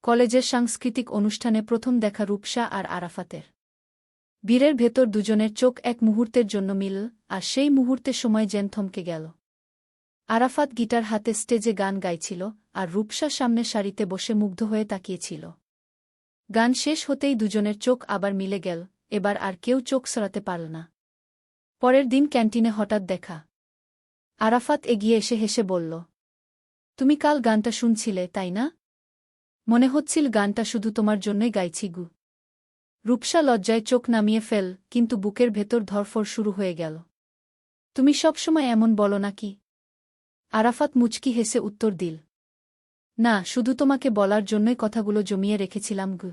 কলেজের সাংস্কৃতিক অনুষ্ঠানে প্রথম দেখা রূপসা আর আরাফাতের। বীরের ভেতর দুজনের চোখ এক মুহূর্তের জন্য মিলল, আর সেই মুহূর্তে সময় যেন থমকে গেল। আরাফাত গিটার হাতে স্টেজে গান গাইছিল, আর রূপসা সামনে সারিতে বসে মুগ্ধ হয়ে তাকিয়েছিল। গান শেষ হতেই দুজনের চোখ আবার মিলে গেল, এবার আর কেউ চোখ সরাতে পারল না। পরের দিন ক্যান্টিনে হঠাৎ দেখা। আরাফাত এগিয়ে এসে হেসে বলল, তুমি কাল গানটা শুনছিলে তাই না? মনে হচ্ছিল গানটা শুধু তোমার জন্যই গাইছি গু। রূপসা লজ্জায় চোখ নামিয়ে ফেল, কিন্তু বুকের ভেতর ধরফর শুরু হয়ে গেল। তুমি সবসময় এমন বলো নাকি? আরাফাত মুচকি হেসে উত্তর দিল, না, শুধু তোমাকে বলার জন্যই কথাগুলো জমিয়ে রেখেছিলাম গু।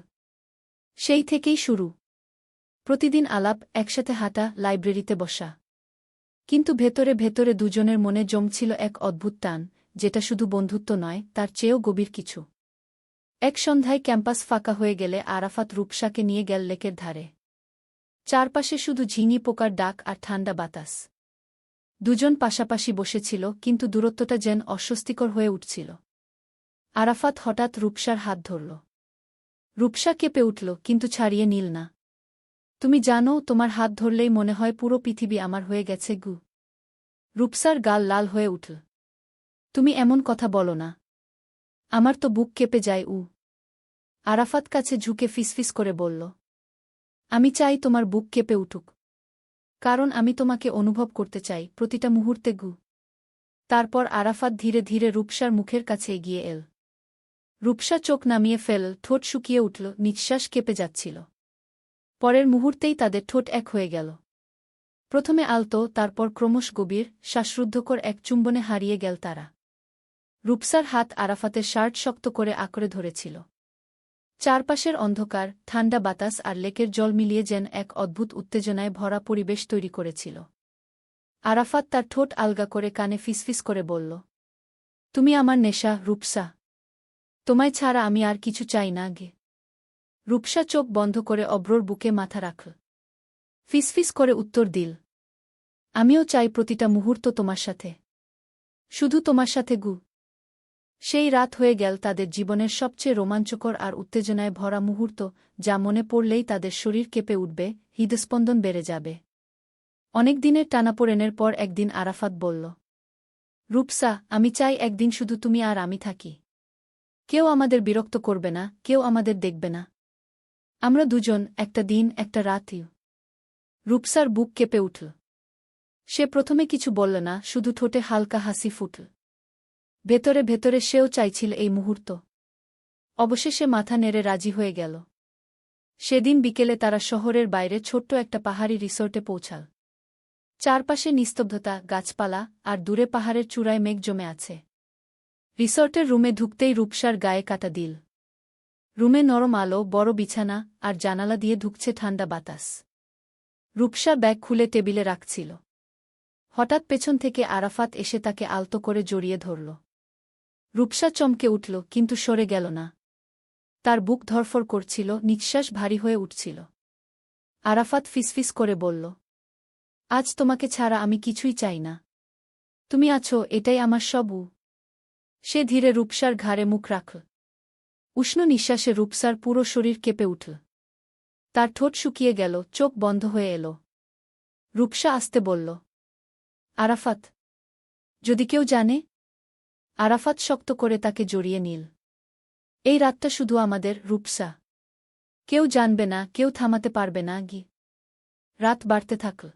সেই থেকেই শুরু। প্রতিদিন আলাপ, একসাথে হাঁটা, লাইব্রেরিতে বসা। কিন্তু ভেতরে ভেতরে দুজনের মনে জমছিল এক অদ্ভুত টান, যেটা শুধু বন্ধুত্ব নয়, তার চেয়েও গভীর কিছু। এক সন্ধ্যায় ক্যাম্পাস ফাঁকা হয়ে গেলে আরাফাত রূপসাকে নিয়ে গেল লেকের ধারে। চারপাশে শুধু ঝিঙি পোকার ডাক আর ঠান্ডা বাতাস। দুজন পাশাপাশি বসেছিল, কিন্তু দূরত্বটা যেন অস্বস্তিকর হয়ে উঠছিল। আরাফাত হঠাৎ রূপসার হাত ধরল। রূপসা কেঁপে উঠল, কিন্তু ছাড়িয়ে নিল না। তুমি জানো, তোমার হাত ধরলেই মনে হয় পুরো পৃথিবী আমার হয়ে গেছে গু। রূপসার গাল লাল হয়ে উঠল। তুমি এমন কথা বলো না। আমার তো বুক কেঁপে যায় উ। আরাফাত কাছে ঝুঁকে ফিসফিস করে বলল, আমি চাই তোমার বুক কেঁপে উঠুক। কারণ আমি তোমাকে অনুভব করতে চাই, প্রতিটা মুহূর্তে গু। তারপর আরাফাত ধীরে ধীরে রূপসার মুখের কাছে এগিয়ে এল। রূপসা চোখ নামিয়ে ফেল, ঠোঁট শুকিয়ে উঠল, নিঃশ্বাস কেঁপে যাচ্ছিল। পরের মুহূর্তেই তাদের ঠোঁট এক হয়ে গেল। প্রথমে আলতো, তারপর ক্রমশ গভীর, শ্বাসরুদ্ধকর এক চুম্বনে হারিয়ে গেল তারা। রূপসার হাত আরাফাতের শার্ট শক্ত করে আঁকড়ে ধরেছিল। চারপাশের অন্ধকার, ঠান্ডা বাতাস আর লেকের জল মিলিয়ে যেন এক অদ্ভুত উত্তেজনায় ভরা পরিবেশ তৈরি করেছিল। আরাফাত তার ঠোঁট আলগা করে কানে ফিসফিস করে বলল, তুমি আমার নেশা রূপসা। তোমায় ছাড়া আমি আর কিছু চাই না গে। রূপসা চোখ বন্ধ করে অব্রর বুকে মাথা রাখল। ফিসফিস করে উত্তর দিল, আমিও চাই প্রতিটা মুহূর্ত তোমার সাথে। শুধু তোমার সাথে গু। সেই রাত হয়ে গেল তাদের জীবনের সবচেয়ে রোমাঞ্চকর আর উত্তেজনায় ভরা মুহূর্ত, যা মনে পড়লেই তাদের শরীর কেঁপে উঠবে, হৃদস্পন্দন বেড়ে যাবে। অনেক দিনের টানাপোড়েনের পর একদিন আরাফাত বলল, রূপসা, আমি চাই একদিন শুধু তুমি আর আমি থাকি। কেউ আমাদের বিরক্ত করবে না, কেউ আমাদের দেখবে না। আমরা দুজন, একটা দিন, একটা রাতই। রূপসার বুক কেঁপে উঠল। সে প্রথমে কিছু বলল না, শুধু ঠোঁটে হালকা হাসি ফুটল। ভেতরে ভেতরে সেও চাইছিল এই মুহূর্ত। অবশেষে মাথা নেড়ে রাজি হয়ে গেল। সেদিন বিকেলে তারা শহরের বাইরে ছোট্ট একটা পাহাড়ি রিসোর্টে পৌঁছাল। চারপাশে নিস্তব্ধতা, গাছপালা, আর দূরে পাহাড়ের চূড়ায় মেঘ জমে আছে। রিসোর্টের রুমে ঢুকতেই রূপসার গায়ে কাটা দিল। রুমে নরম আলো, বড় বিছানা, আর জানালা দিয়ে ঢুকছে ঠান্ডা বাতাস। রূপসা ব্যাগ খুলে টেবিলে রাখছিল। হঠাৎ পেছন থেকে আরাফাত এসে তাকে আলতো করে জড়িয়ে ধরল। রূপসা চমকে উঠল, কিন্তু সরে গেল না। তার বুক ধরফর করছিল, নিঃশ্বাস ভারী হয়ে উঠছিল। আরাফাত ফিসফিস করে বলল, আজ তোমাকে ছাড়া আমি কিছুই চাই না। তুমি আছো, এটাই আমার সবু। সে ধীরে রূপসার ঘাড়ে মুখ রাখল। উষ্ণ নিঃশ্বাসে রূপসার পুরো শরীর কেঁপে উঠল। তার ঠোঁট শুকিয়ে গেল, চোখ বন্ধ হয়ে এল। রূপসা আস্তে বলল, আরাফাত, যদি কেউ জানে? আরাফাত শক্ত করে তাকে জড়িয়ে নিল। এই রাতটা শুধু আমাদের, রূপসা। কেউ জানবে না, কেউ থামাতে পারবে না গি। রাত বাড়তে থাকল।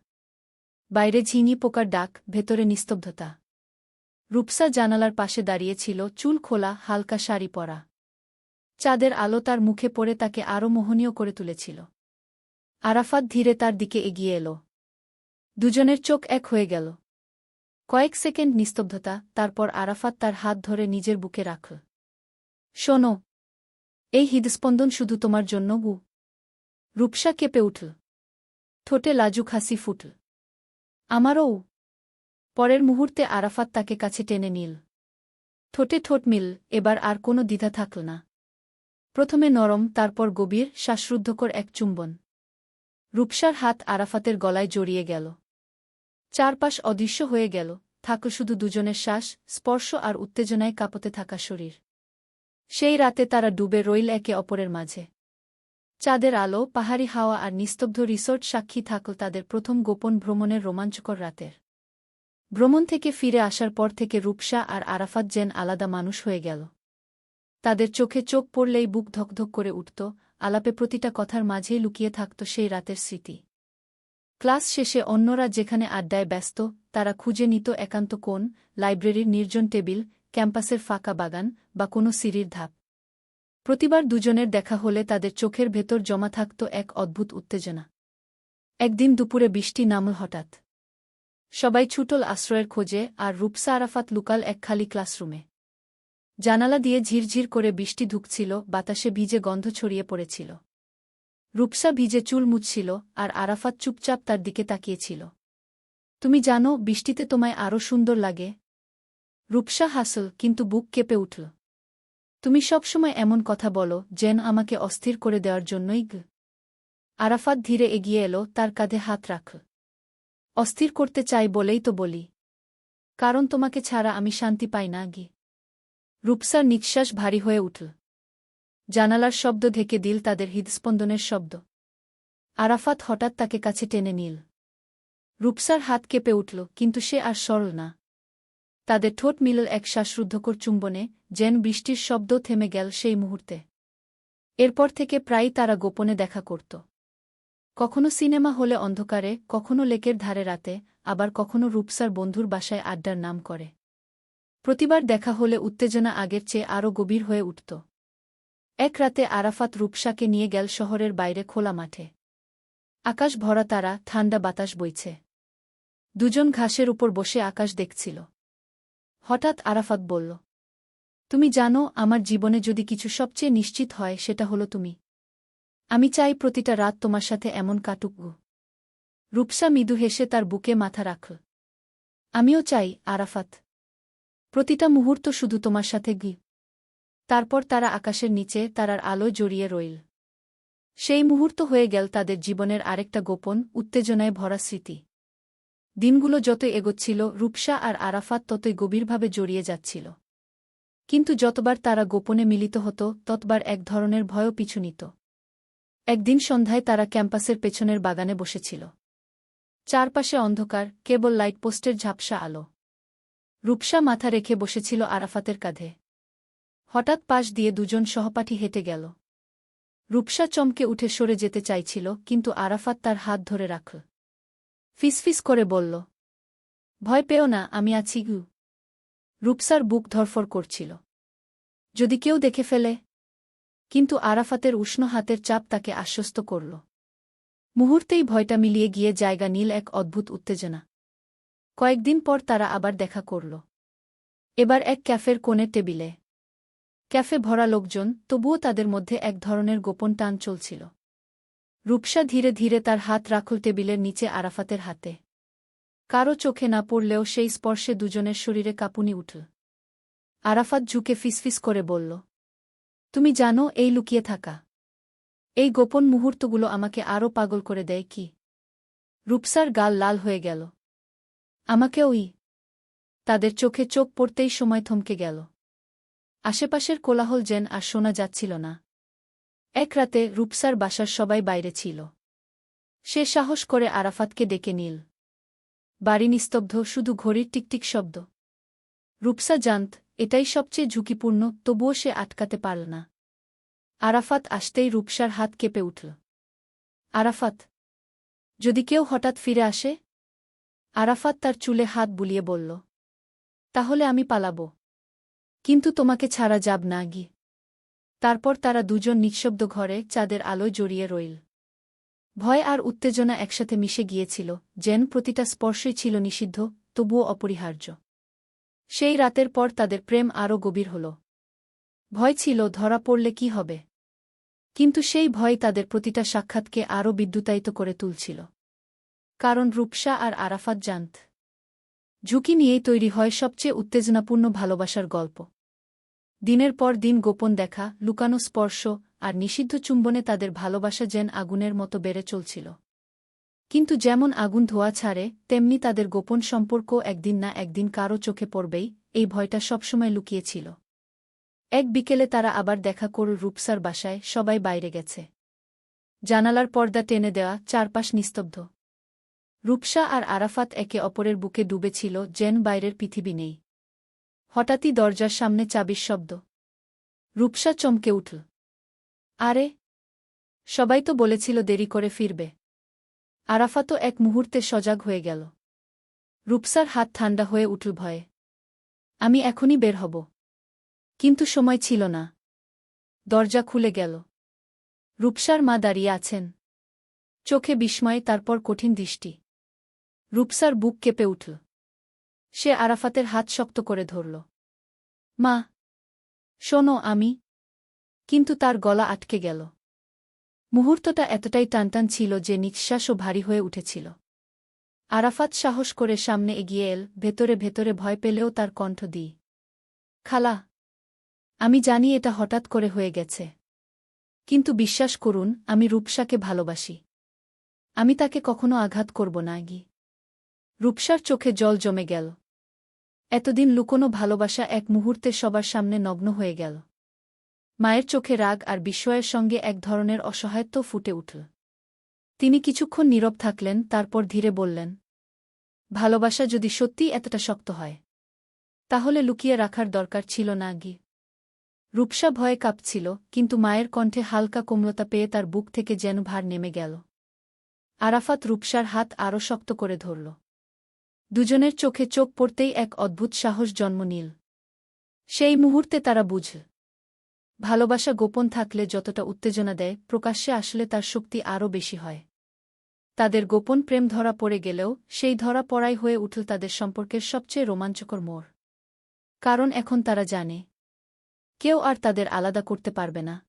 বাইরে ঝিঙি পোকার ডাক, ভেতরে নিস্তব্ধতা। রূপসা জানালার পাশে দাঁড়িয়েছিল, চুল খোলা, হালকা শাড়ি পরা। চাঁদের আলো তার মুখে পড়ে তাকে আরও মোহনীয় করে তুলেছিল। আরাফাত ধীরে তার দিকে এগিয়ে এল। দুজনের চোখ এক হয়ে গেল। কয়েক সেকেন্ড নিস্তব্ধতা, তারপর আরাফাত তার হাত ধরে নিজের বুকে রাখল। শোনো, এই হৃদস্পন্দন শুধু তোমার জন্য গু। রূপসা কেঁপে উঠল। ঠোঁটে লাজুক হাসি ফুটল। আমারও। পরের মুহূর্তে আরাফাত তাকে কাছে টেনে নিল। ঠোঁটে ঠোঁট মিল, এবার আর কোনো দ্বিধা থাকল না। প্রথমে নরম, তারপর গভীর, শ্বাসরুদ্ধকর এক চুম্বন। রূপসার হাত আরাফাতের গলায় জড়িয়ে গেল। চারপাশ অদৃশ্য হয়ে গেল, থাকল শুধু দুজনের শ্বাস, স্পর্শ আর উত্তেজনায় কাঁপতে থাকা শরীর। সেই রাতে তারা ডুবে রইল একে অপরের মাঝে। চাঁদের আলো, পাহাড়ি হাওয়া আর নিস্তব্ধ রিসোর্ট সাক্ষী থাকল তাদের প্রথম গোপন ভ্রমণের রোমাঞ্চকর রাতের। ভ্রমণ থেকে ফিরে আসার পর থেকে রূপসা আর আরাফাত যেন আলাদা মানুষ হয়ে গেল। তাদের চোখে চোখ পড়লেই বুক ধকধক করে উঠত, আলাপে প্রতিটা কথার মাঝেই লুকিয়ে থাকত সেই রাতের স্মৃতি। ক্লাস শেষে অন্যরা যেখানে আড্ডায় ব্যস্ত, তারা খুঁজে নিত একান্ত কোণ, লাইব্রেরির নির্জন টেবিল, ক্যাম্পাসের ফাঁকা বাগান বা কোনো সিঁড়ির ধাপ। প্রতিবার দুজনের দেখা হলে তাদের চোখের ভেতর জমা থাকত এক অদ্ভুত উত্তেজনা। একদিন দুপুরে বৃষ্টি নামল হঠাৎ। সবাই ছুটল আশ্রয়ের খোঁজে, আর রূপসা আরাফাত লুকাল এক খালি ক্লাসরুমে। জানালা দিয়ে ঝিরঝির করে বৃষ্টি ঢুকছিল, বাতাসে ভিজে গন্ধ ছড়িয়ে পড়েছিল। রূপসা ভিজে চুল মুছছিল, আর আরাফাত চুপচাপ তার দিকে তাকিয়েছিল। তুমি জানো, বৃষ্টিতে তোমায় আরও সুন্দর লাগে। রূপসা হাসল, কিন্তু বুক কেঁপে উঠল। তুমি সবসময় এমন কথা বলো, যেন আমাকে অস্থির করে দেওয়ার জন্যই। আরাফাত ধীরে এগিয়ে এলো, তার কাঁধে হাত রাখল। অস্থির করতে চাই বলেই তো বলি। কারণ তোমাকে ছাড়া আমি শান্তি পাই না। রূপসার নিঃশ্বাস ভারী হয়ে উঠল। জানালার শব্দ ঢেকে দিল তাদের হৃদস্পন্দনের শব্দ। আরাফাত হঠাৎ তাকে কাছে টেনে নিল। রূপসার হাত কেঁপে উঠল, কিন্তু সে আর সরল না। তাদের ঠোঁট মিলল এক শ্বাসরুদ্ধকর চুম্বনে, যেন বৃষ্টির শব্দ থেমে গেল সেই মুহূর্তে। এরপর থেকে প্রায়ই তারা গোপনে দেখা করত। কখনো সিনেমা হলে অন্ধকারে, কখনো লেকের ধারে রাতে, আবার কখনো রূপসার বন্ধুর বাসায় আড্ডার নাম করে। প্রতিবার দেখা হলে উত্তেজনা আগের চেয়ে আরও গভীর হয়ে উঠত। এক রাতে আরাফাত রূপসাকে নিয়ে গেল শহরের বাইরে খোলা মাঠে। আকাশ ভরা তারা, ঠান্ডা বাতাস বইছে। দুজন ঘাসের উপর বসে আকাশ দেখছিল। হঠাৎ আরাফাত বলল, তুমি জানো, আমার জীবনে যদি কিছু সবচেয়ে নিশ্চিত হয়, সেটা হলো তুমি। আমি চাই প্রতিটা রাত তোমার সাথে এমন কাটুক। রূপসা মৃদু হেসে তার বুকে মাথা রাখল। আমিও চাই, আরাফাত। প্রতিটা মুহূর্ত শুধু তোমার সাথে। তারপর তারা আকাশের নিচে তারার আলোয় জড়িয়ে রইল। সেই মুহূর্ত হয়ে গেল তাদের জীবনের আরেকটা গোপন, উত্তেজনায় ভরা স্মৃতি। দিনগুলো যতই এগোচ্ছিল, রূপসা আর আরাফাত ততই গভীরভাবে জড়িয়ে যাচ্ছিল। কিন্তু যতবার তারা গোপনে মিলিত হতো, ততবার এক ধরনের ভয়ও পিছু নিত। একদিন সন্ধ্যায় তারা ক্যাম্পাসের পেছনের বাগানে বসেছিল। চারপাশে অন্ধকার, কেবল লাইটপোস্টের ঝাপসা আলো। রূপসা মাথা রেখে বসেছিল আরাফাতের কাঁধে। হঠাৎ পাশ দিয়ে দুজন সহপাঠী হেঁটে গেল। রূপসা চমকে উঠে সরে যেতে চাইছিল, কিন্তু আরাফাত তার হাত ধরে রাখল। ফিসফিস করে বলল, ভয় পেও না, আমি আছি। রূপসার বুক ধরফর করছিল। যদি কেউ দেখে ফেলে? কিন্তু আরাফাতের উষ্ণ হাতের চাপ তাকে আশ্বস্ত করল। মুহূর্তেই ভয়টা মিলিয়ে গিয়ে জায়গা নিল এক অদ্ভুত উত্তেজনা। কয়েকদিন পর তারা আবার দেখা করল। এবার এক ক্যাফের কোণের টেবিলে। ক্যাফে ভরা লোকজন, তবুও তাদের মধ্যে এক ধরনের গোপন টান চলছিল। রূপসা ধীরে ধীরে তার হাত রাখল টেবিলের নিচে আরাফাতের হাতে। কারও চোখে না পড়লেও সেই স্পর্শে দুজনের শরীরে কাঁপুনি উঠল। আরাফাত ঝুঁকে ফিসফিস করে বলল, তুমি জানো, এই লুকিয়ে থাকা, এই গোপন মুহূর্তগুলো আমাকে আরও পাগল করে দেয়। কি? রূপসার গাল লাল হয়ে গেল। আমাকেওই। তাদের চোখে চোখ পড়তেই সময় থমকে গেল। আশেপাশের কোলাহল যেন আর শোনা যাচ্ছিল না। এক রাতে রূপসার বাসার সবাই বাইরে ছিল। সে সাহস করে আরাফাতকে ডেকে নিল। বাড়ি নিস্তব্ধ, শুধু ঘড়ির টিকটিক শব্দ। রূপসা জানত, এটাই সবচেয়ে ঝুঁকিপূর্ণ, তবুও সে আটকাতে পারল না। আরাফাত আসতেই রূপসার হাত কেঁপে উঠল। আরাফাত, যদি কেউ হঠাৎ ফিরে আসে? আরাফাত তার চুলে হাত বুলিয়ে বলল, তাহলে আমি পালাব। কিন্তু তোমাকে ছাড়া যাব না। তারপর তারা দুজন নিঃশব্দ ঘরে চাঁদের আলোয় জড়িয়ে রইল। ভয় আর উত্তেজনা একসাথে মিশে গিয়েছিল, যেন প্রতিটা স্পর্শই ছিল নিষিদ্ধ, তবুও অপরিহার্য। সেই রাতের পর তাদের প্রেম আরও গভীর হল। ভয় ছিল, ধরা পড়লে কি হবে? কিন্তু সেই ভয় তাদের প্রতিটা সাক্ষাৎকে আরও বিদ্যুতায়িত করে তুলছিল। কারণ রূপসা আর আরাফাত জানত, ঝুঁকি নিয়েই তৈরি হয় সবচেয়ে উত্তেজনাপূর্ণ ভালোবাসার গল্প। দিনের পর দিন গোপন দেখা, লুকানো স্পর্শ আর নিষিদ্ধ চুম্বনে তাদের ভালোবাসা যেন আগুনের মতো বেড়ে চলছিল। কিন্তু যেমন আগুন ধোঁয়া ছাড়ে, তেমনি তাদের গোপন সম্পর্ক একদিন না একদিন কারও চোখে পড়বেই, এই ভয়টা সবসময় লুকিয়েছিল। এক বিকেলে তারা আবার দেখা করল রূপসার বাসায়, সবাই বাইরে গেছে। জানালার পর্দা টেনে দেওয়া, চারপাশ নিস্তব্ধ। রূপসা আর আরাফাত একে অপরের বুকে ডুবেছিল, যেন বাইরের পৃথিবী নেই। হঠাৎই দরজার সামনে চাবির শব্দ। রূপসা চমকে উঠল। আরে, সবাই তো বলেছিল দেরি করে ফিরবে। আরাফাতও এক মুহূর্তে সজাগ হয়ে গেল। রূপসার হাত ঠান্ডা হয়ে উঠল ভয়ে। আমি এখনই বের হব। কিন্তু সময় ছিল না। দরজা খুলে গেল। রূপসার মা দাঁড়িয়ে আছেন। চোখে বিস্ময়, তারপর কঠিন দৃষ্টি। রূপসার বুক কেঁপে উঠল। সে আরাফাতের হাত শক্ত করে ধরল। মা, শোনো, আমি। কিন্তু তার গলা আটকে গেল। মুহূর্তটা এতটাই টানটান ছিল যে নিঃশ্বাসও ভারী হয়ে উঠেছিল। আরাফাত সাহস করে সামনে এগিয়ে এল, ভেতরে ভেতরে ভয় পেলেও তার কণ্ঠ দিই। খালা, আমি জানি এটা হঠাৎ করে হয়ে গেছে। কিন্তু বিশ্বাস করুন, আমি রূপসাকে ভালোবাসি। আমি তাকে কখনো আঘাত করব না। রূপসার চোখে জল জমে গেল। এতদিন লুকোনো ভালোবাসা এক মুহূর্তে সবার সামনে নগ্ন হয়ে গেল। মায়ের চোখে রাগ আর বিস্ময়ের সঙ্গে এক ধরনের অসহায়ত্ব ফুটে উঠল। তিনি কিছুক্ষণ নীরব থাকলেন, তারপর ধীরে বললেন, ভালোবাসা যদি সত্যিই এতটা শক্ত হয়, তাহলে লুকিয়ে রাখার দরকার ছিল না। রূপসা ভয়ে কাঁপছিল, কিন্তু মায়ের কণ্ঠে হালকা কোমলতা পেয়ে তার বুক থেকে যেন ভার নেমে গেল। আরাফাত রূপসার হাত আরও শক্ত করে ধরল। দুজনের চোখে চোখ পড়তেই এক অদ্ভুত সাহস জন্ম নিল। সেই মুহূর্তে তারা বুঝল, ভালোবাসা গোপন থাকলে যতটা উত্তেজনা দেয়, প্রকাশ্যে আসলে তার শক্তি আরও বেশি হয়। তাদের গোপন প্রেম ধরা পড়ে গেলেও সেই ধরা পড়াই হয়ে উঠল তাদের সম্পর্কের সবচেয়ে রোমাঞ্চকর মোড়। কারণ এখন তারা জানে, কেউ আর তাদের আলাদা করতে পারবে না।